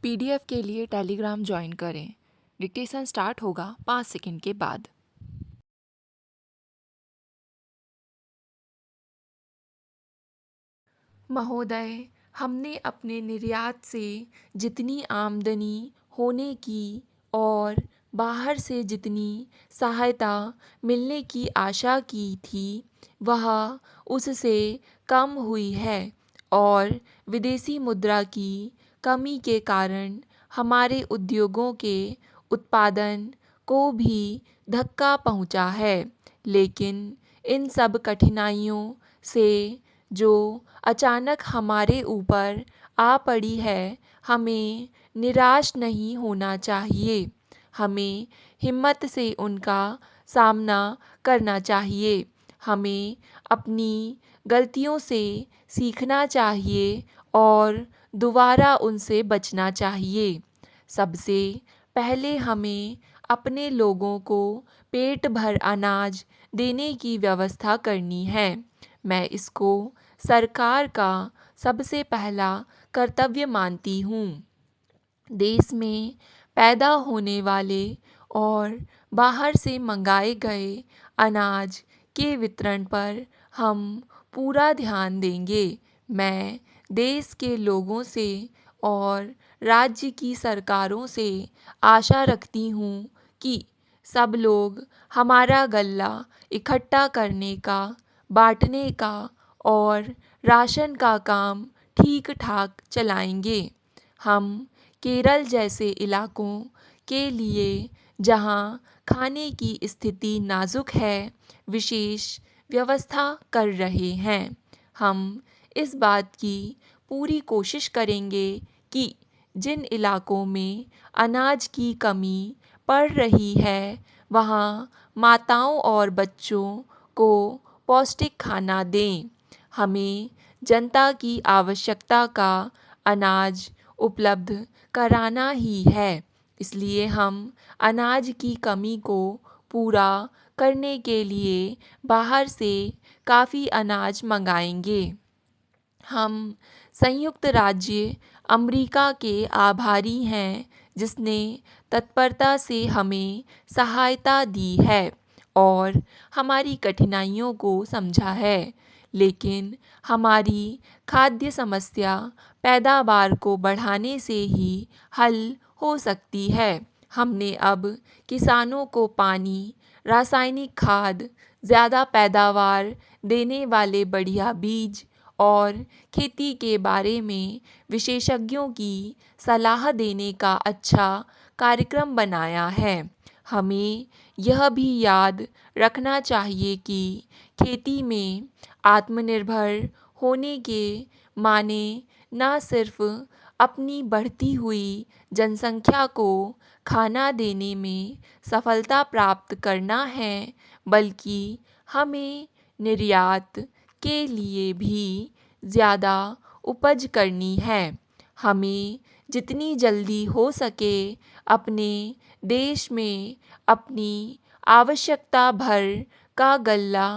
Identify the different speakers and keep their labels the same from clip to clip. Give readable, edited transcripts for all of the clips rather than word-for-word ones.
Speaker 1: PDF के लिए Telegram join करें। डिक्टेशन स्टार्ट होगा 5 सेकंड के बाद। महोदय, हमने अपने निर्यात से जितनी आमदनी होने की और बाहर से जितनी सहायता मिलने की आशा की थी, वह उससे कम हुई है और विदेशी मुद्रा की कमी के कारण हमारे उद्योगों के उत्पादन को भी धक्का पहुंचा है। लेकिन इन सब कठिनाइयों से जो अचानक हमारे ऊपर आ पड़ी है, हमें निराश नहीं होना चाहिए। हमें हिम्मत से उनका सामना करना चाहिए। हमें अपनी गलतियों से सीखना चाहिए और दोबारा उनसे बचना चाहिए। सबसे पहले हमें अपने लोगों को पेट भर अनाज देने की व्यवस्था करनी है। मैं इसको सरकार का सबसे पहला कर्तव्य मानती हूँ। देश में पैदा होने वाले और बाहर से मंगाए गए अनाज के वितरण पर हम पूरा ध्यान देंगे। मैं देश के लोगों से और राज्य की सरकारों से आशा रखती हूँ कि सब लोग हमारा गल्ला इकट्ठा करने का, बांटने का और राशन का काम ठीक ठाक चलाएंगे। हम केरल जैसे इलाकों के लिए, जहां खाने की स्थिति नाजुक है, विशेष व्यवस्था कर रहे हैं। हम इस बात की पूरी कोशिश करेंगे कि जिन इलाकों में अनाज की कमी पड़ रही है, वहाँ माताओं और बच्चों को पौष्टिक खाना दें। हमें जनता की आवश्यकता का अनाज उपलब्ध कराना ही है। इसलिए हम अनाज की कमी को पूरा करने के लिए बाहर से काफ़ी अनाज मंगाएंगे। हम संयुक्त राज्य अमेरिका के आभारी हैं, जिसने तत्परता से हमें सहायता दी है और हमारी कठिनाइयों को समझा है। लेकिन हमारी खाद्य समस्या पैदावार को बढ़ाने से ही हल हो सकती है। हमने अब किसानों को पानी, रासायनिक खाद, ज़्यादा पैदावार देने वाले बढ़िया बीज और खेती के बारे में विशेषज्ञों की सलाह देने का अच्छा कार्यक्रम बनाया है। हमें यह भी याद रखना चाहिए कि खेती में आत्मनिर्भर होने के माने न सिर्फ अपनी बढ़ती हुई जनसंख्या को खाना देने में सफलता प्राप्त करना है, बल्कि हमें निर्यात के लिए भी ज़्यादा उपज करनी है। हमें जितनी जल्दी हो सके अपने देश में अपनी आवश्यकता भर का गल्ला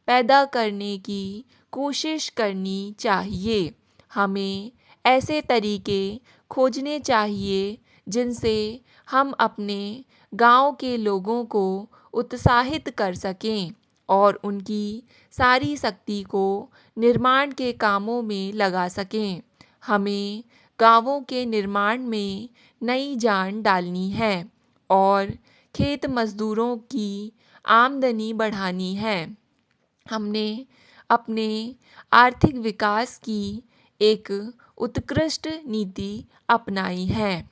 Speaker 1: पैदा करने की कोशिश करनी चाहिए। हमें ऐसे तरीके खोजने चाहिए जिनसे हम अपने गांव के लोगों को उत्साहित कर सकें और उनकी सारी शक्ति को निर्माण के कामों में लगा सकें। हमें गांवों के निर्माण में नई जान डालनी है और खेत मज़दूरों की आमदनी बढ़ानी है। हमने अपने आर्थिक विकास की एक उत्कृष्ट नीति अपनाई है।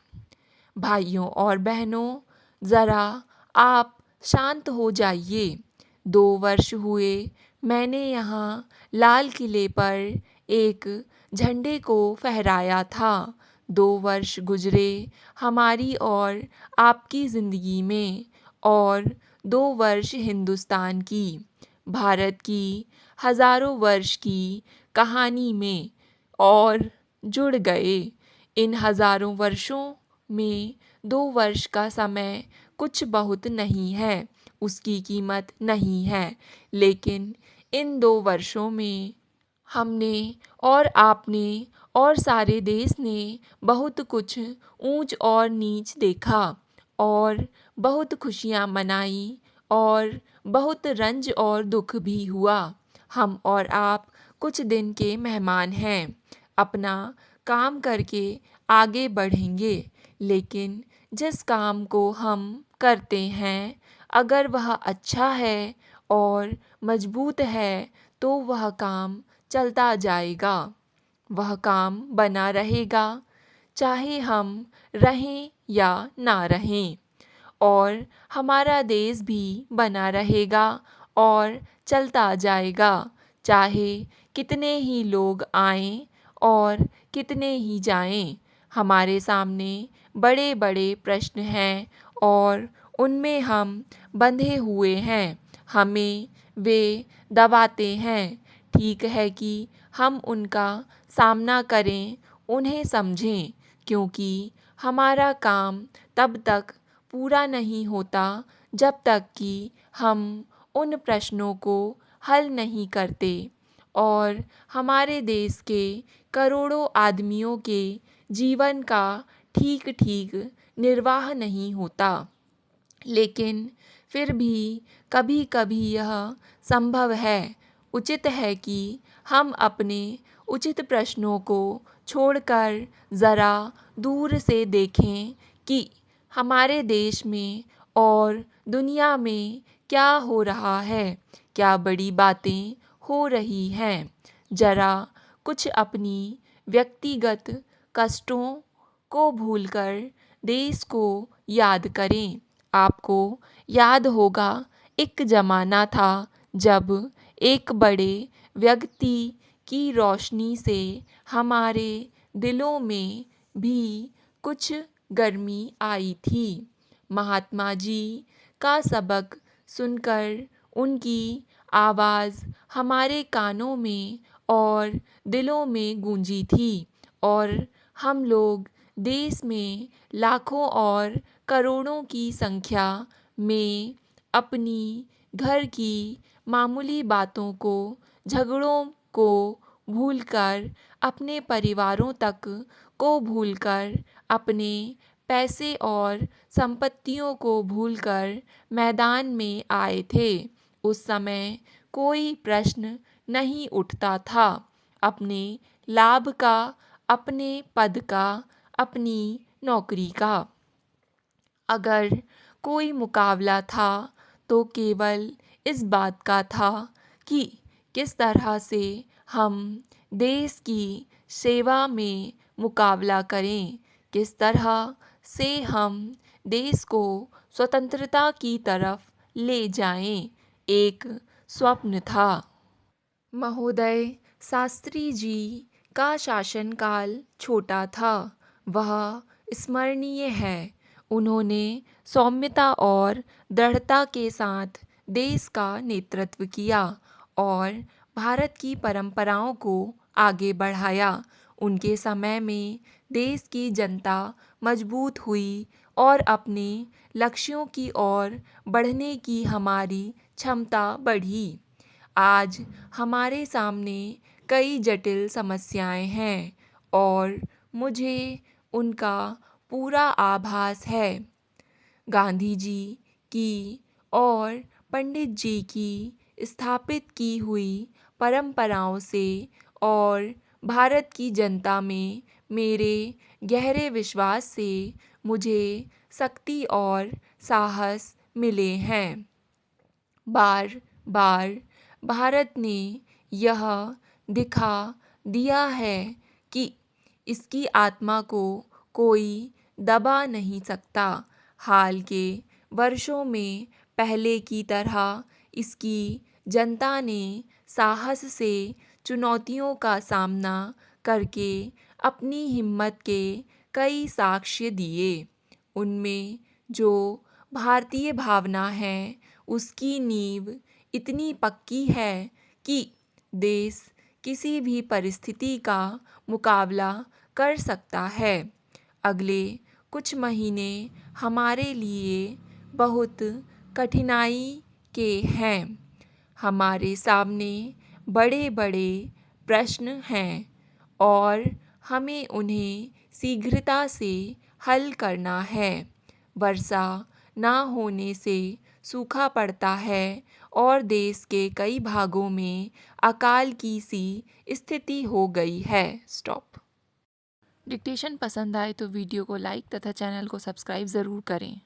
Speaker 1: भाइयों और बहनों, ज़रा आप शांत हो जाइए। 2 वर्ष हुए मैंने यहाँ लाल किले पर एक झंडे को फहराया था। 2 वर्ष गुजरे हमारी और आपकी ज़िंदगी में, और 2 वर्ष हिंदुस्तान की, भारत की हज़ारों वर्ष की कहानी में और जुड़ गए। इन हज़ारों वर्षों में 2 वर्ष का समय कुछ बहुत नहीं है, उसकी कीमत नहीं है। लेकिन इन 2 वर्षों में हमने और आपने और सारे देश ने बहुत कुछ ऊंच और नीच देखा और बहुत खुशियाँ मनाई और बहुत रंज और दुख भी हुआ। हम और आप कुछ दिन के मेहमान हैं, अपना काम करके आगे बढ़ेंगे, लेकिन जिस काम को हम करते हैं अगर वह अच्छा है और मजबूत है तो वह काम चलता जाएगा, वह काम बना रहेगा, चाहे हम रहें या ना रहें। और हमारा देश भी बना रहेगा और चलता जाएगा, चाहे कितने ही लोग आएं और कितने ही जाएं। हमारे सामने बड़े बड़े प्रश्न हैं और उनमें हम बंधे हुए हैं, हमें वे दबाते हैं। ठीक है कि हम उनका सामना करें, उन्हें समझें, क्योंकि हमारा काम तब तक पूरा नहीं होता जब तक कि हम उन प्रश्नों को हल नहीं करते और हमारे देश के करोड़ों आदमियों के जीवन का ठीक ठीक निर्वाह नहीं होता। लेकिन फिर भी कभी कभी यह संभव है, उचित है कि हम अपने उचित प्रश्नों को छोड़कर ज़रा दूर से देखें कि हमारे देश में और दुनिया में क्या हो रहा है, क्या बड़ी बातें हो रही हैं। ज़रा कुछ अपनी व्यक्तिगत कष्टों को भूलकर देश को याद करें। आपको याद होगा एक ज़माना था जब एक बड़े व्यक्ति की रोशनी से हमारे दिलों में भी कुछ गर्मी आई थी। महात्मा जी का सबक सुनकर उनकी आवाज़ हमारे कानों में और दिलों में गूंजी थी और हम लोग देश में लाखों और करोड़ों की संख्या में अपनी घर की मामूली बातों को, झगड़ों को भूलकर, अपने परिवारों तक को भूलकर, अपने पैसे और संपत्तियों को भूलकर मैदान में आए थे। उस समय कोई प्रश्न नहीं उठता था अपने लाभ का, अपने पद का, अपनी नौकरी का। अगर कोई मुकाबला था तो केवल इस बात का था कि किस तरह से हम देश की सेवा में मुकाबला करें, किस तरह से हम देश को स्वतंत्रता की तरफ ले जाएं। एक स्वप्न था। महोदय शास्त्री जी का शासनकाल छोटा था, वह स्मरणीय है। उन्होंने सौम्यता और दृढ़ता के साथ देश का नेतृत्व किया और भारत की परंपराओं को आगे बढ़ाया। उनके समय में देश की जनता मजबूत हुई और अपने लक्ष्यों की ओर बढ़ने की हमारी क्षमता बढ़ी। आज हमारे सामने कई जटिल समस्याएं हैं और मुझे उनका पूरा आभास है। गांधी जी की और पंडित जी की स्थापित की हुई परंपराओं से और भारत की जनता में मेरे गहरे विश्वास से मुझे शक्ति और साहस मिले हैं। बार बार भारत ने यह दिखा दिया है कि इसकी आत्मा को कोई दबा नहीं सकता। हाल के वर्षों में पहले की तरह इसकी जनता ने साहस से चुनौतियों का सामना करके अपनी हिम्मत के कई साक्ष्य दिए। उनमें जो भारतीय भावना है उसकी नींव इतनी पक्की है कि देश किसी भी परिस्थिति का मुकाबला कर सकता है। अगले कुछ महीने हमारे लिए बहुत कठिनाई के हैं। हमारे सामने बड़े बड़े प्रश्न हैं और हमें उन्हें शीघ्रता से हल करना है। वर्षा ना होने से सूखा पड़ता है और देश के कई भागों में अकाल की सी स्थिति हो गई है। स्टॉप। डिक्टेशन पसंद आए तो वीडियो को लाइक तथा चैनल को सब्सक्राइब ज़रूर करें।